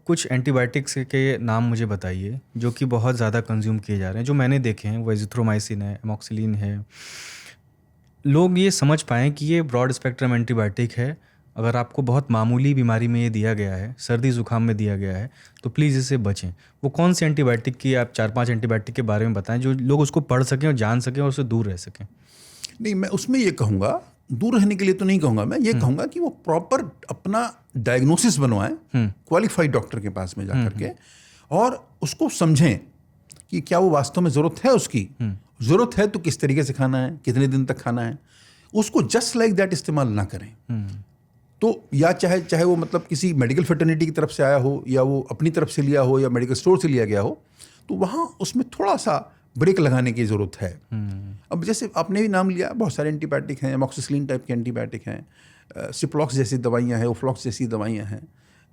कुछ एंटीबायोटिक्स के नाम मुझे बताइए जो कि बहुत ज़्यादा कंज्यूम किए जा रहे हैं, जो मैंने देखे हैं। वो एजिथ्रोमाइसिन है, एमॉक्सिलिन है। लोग ये समझ पाएँ कि ये ब्रॉड स्पेक्ट्रम एंटीबायोटिक है। अगर आपको बहुत मामूली बीमारी में ये दिया गया है, सर्दी ज़ुकाम में दिया गया है, तो प्लीज़ इससे बचें। वो कौन सी एंटीबायोटिक की, आप 4-5 एंटीबायोटिक के बारे में बताएं जो लोग उसको पढ़ सकें और जान सकें और उससे दूर रह सकें। नहीं, मैं उसमें ये कहूँगा, दूर रहने के लिए तो नहीं कहूँगा, मैं ये कहूँगा कि वो प्रॉपर अपना डायग्नोसिस बनवाएं क्वालिफाइड डॉक्टर के पास में जाकर के, और उसको समझें कि क्या वो वास्तव में ज़रूरत है उसकी। ज़रूरत है तो किस तरीके से खाना है, कितने दिन तक खाना है। उसको जस्ट लाइक दैट इस्तेमाल ना करें। तो या चाहे वो मतलब किसी मेडिकल फर्टर्निटी की तरफ से आया हो, या वो अपनी तरफ से लिया हो, या मेडिकल स्टोर से लिया गया हो, तो वहाँ उसमें थोड़ा सा ब्रेक लगाने की ज़रूरत है। अब जैसे आपने भी नाम लिया, बहुत सारे एंटीबायोटिक हैं, एमॉक्सिसिलिन टाइप के एंटीबायोटिक हैं, सिप्लॉक्स जैसी दवाइयाँ हैं, ओफ्लॉक्स जैसी दवाइयाँ हैं,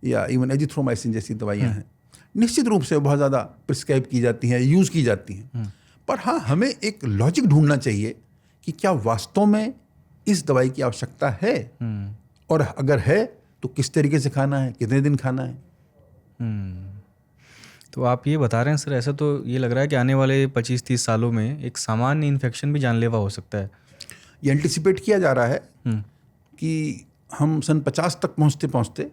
या इवन एजिथ्रोमाइसिन जैसी दवाइयाँ हैं। निश्चित रूप से बहुत ज़्यादा प्रिस्क्राइब की जाती हैं, यूज़ की जाती हैं। पर हाँ, हमें एक लॉजिक ढूंढना चाहिए कि क्या वास्तव में इस दवाई की आवश्यकता है, और अगर है तो किस तरीके से खाना है, कितने दिन खाना है। तो आप ये बता रहे हैं सर, ऐसा तो ये लग रहा है कि आने वाले 25-30 सालों में एक सामान्य इन्फेक्शन भी जानलेवा हो सकता है। ये एंटिसिपेट किया जा रहा है कि हम सन 50 तक पहुँचते पहुँचते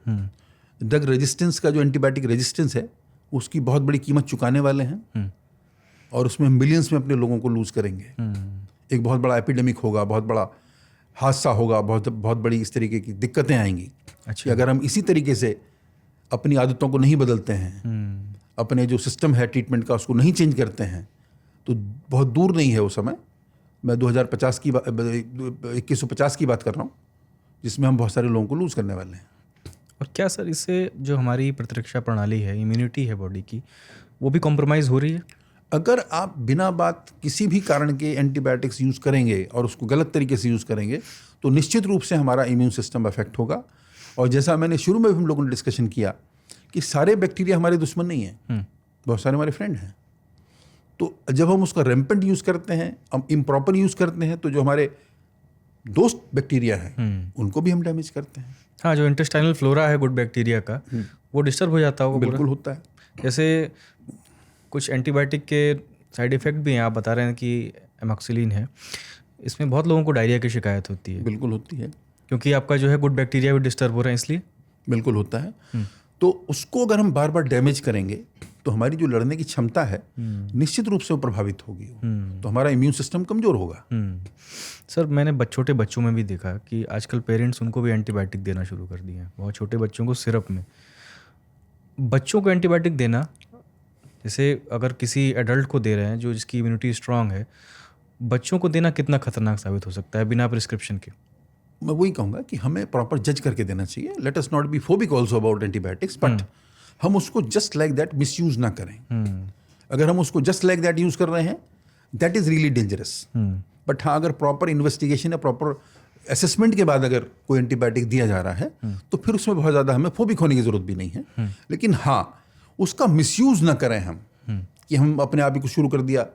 ड्रग रेजिस्टेंस का, जो एंटीबायोटिक रेजिस्टेंस है, उसकी बहुत बड़ी कीमत चुकाने वाले हैं, और उसमें मिलियंस में अपने लोगों को लूज करेंगे। एक बहुत बड़ा एपिडेमिक होगा, बहुत बड़ा हादसा होगा, बहुत बड़ी इस तरीके की दिक्कतें आएंगी। कि अगर हम इसी तरीके से अपनी आदतों को नहीं बदलते हैं, अपने जो सिस्टम है ट्रीटमेंट का उसको नहीं चेंज करते हैं, तो बहुत दूर नहीं है वो समय। मैं 2050 की 2150 की बात कर रहा हूँ, जिसमें हम बहुत सारे लोगों को लूज करने वाले हैं। और क्या सर इससे जो हमारी प्रतिरक्षा प्रणाली है, इम्यूनिटी है बॉडी की, वो भी कॉम्प्रोमाइज़ हो रही है? अगर आप बिना बात किसी भी कारण के एंटीबायोटिक्स यूज़ करेंगे और उसको गलत तरीके से यूज़ करेंगे, तो निश्चित रूप से हमारा इम्यून सिस्टम अफेक्ट होगा। और जैसा मैंने शुरू में भी हम लोगों ने डिस्कशन किया कि सारे बैक्टीरिया हमारे दुश्मन नहीं हैं, बहुत सारे हमारे फ्रेंड हैं। तो जब हम उसका रैम्पेंट यूज़ करते हैं, हम इम्प्रॉपर यूज़ करते हैं, तो जो हमारे दोस्त बैक्टीरिया हैं उनको भी हम डैमेज करते हैं। हाँ, जो इंटेस्टाइनल फ्लोरा है गुड बैक्टीरिया का, वो डिस्टर्ब हो जाता होगा। बिल्कुल होता है। जैसे कुछ एंटीबायोटिक के साइड इफ़ेक्ट भी हैं, आप बता रहे हैं कि एमॉक्सिलिन है, इसमें बहुत लोगों को डायरिया की शिकायत होती है। बिल्कुल होती है, क्योंकि आपका जो है गुड बैक्टीरिया भी डिस्टर्ब हो रहे हैं, इसलिए। बिल्कुल होता है। तो उसको अगर हम बार बार डैमेज करेंगे तो हमारी जो लड़ने की क्षमता है निश्चित रूप से वो प्रभावित होगी। तो हमारा इम्यून सिस्टम कमज़ोर होगा। सर, मैंने छोटे बच्चों में भी देखा कि आजकल पेरेंट्स उनको भी एंटीबायोटिक देना शुरू कर दिए हैं, बहुत छोटे बच्चों को सिरप में। बच्चों को एंटीबायोटिक देना, जैसे अगर किसी एडल्ट को दे रहे हैं जो जिसकी इम्यूनिटी स्ट्रांग है, बच्चों को देना कितना खतरनाक साबित हो सकता है बिना प्रिस्क्रिप्शन के? मैं वही कहूँगा कि हमें प्रॉपर जज करके देना चाहिए। Let us not be phobic also about antibiotics, but हम उसको जस्ट लाइक दैट मिसयूज ना करें। अगर हम उसको जस्ट लाइक दैट यूज कर रहे हैं, that is really dangerous. But हाँ, अगर प्रॉपर इन्वेस्टिगेशन या प्रॉपर असेसमेंट के बाद अगर कोई एंटीबायोटिक दिया जा रहा है तो फिर उसमें बहुत ज़्यादा हमें फोबिक होने की जरूरत भी नहीं है। लेकिन हाँ, उसका मिसयूज ना करें हम, कि हम अपने आप ही को शुरू कर दिया,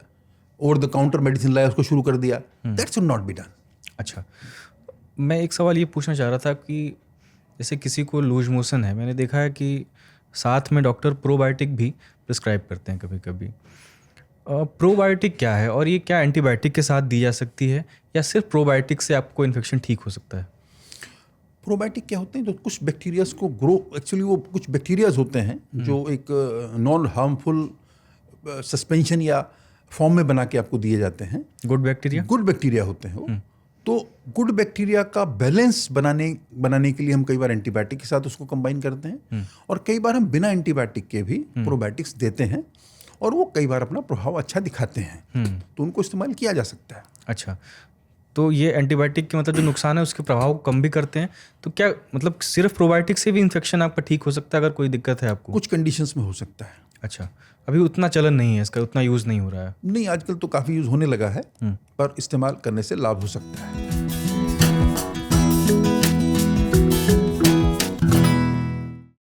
ओवर द काउंटर मेडिसिन लाया उसको शुरू कर दिया, that should not be done. अच्छा, मैं एक सवाल ये पूछना चाह रहा था कि जैसे किसी को लूज मोशन है, मैंने देखा है कि साथ में डॉक्टर प्रोबायोटिक भी प्रिस्क्राइब करते हैं कभी कभी। प्रोबायोटिक क्या है, और ये क्या एंटीबायोटिक के साथ दी जा सकती है, या सिर्फ प्रोबायोटिक से आपको इन्फेक्शन ठीक हो सकता है? प्रोबायोटिक क्या होते हैं? तो कुछ बैक्टीरियाज को ग्रो, एक्चुअली वो कुछ बैक्टीरियाज होते हैं जो एक नॉन हार्मफुल सस्पेंशन या फॉर्म में बना के आपको दिए जाते हैं। गुड बैक्टीरिया होते हैं वो। तो गुड बैक्टीरिया का बैलेंस बनाने के लिए हम कई बार एंटीबायोटिक के साथ उसको कंबाइन करते हैं, और कई बार हम बिना एंटीबायोटिक के भी प्रोबायोटिक्स देते हैं, और वो कई बार अपना प्रभाव अच्छा दिखाते हैं। तो उनको इस्तेमाल किया जा सकता है। अच्छा, तो ये एंटीबायोटिक के मतलब जो नुकसान है उसके प्रभाव को कम भी करते हैं। तो क्या मतलब सिर्फ प्रोबायोटिक से भी इन्फेक्शन आपका ठीक हो सकता है अगर कोई दिक्कत है आपको? कुछ कंडीशंस में हो सकता है। अच्छा, अभी उतना चलन नहीं है इसका, उतना यूज़ नहीं हो रहा है? नहीं, आजकल तो काफ़ी यूज़ होने लगा है, पर इस्तेमाल करने से लाभ हो सकता है।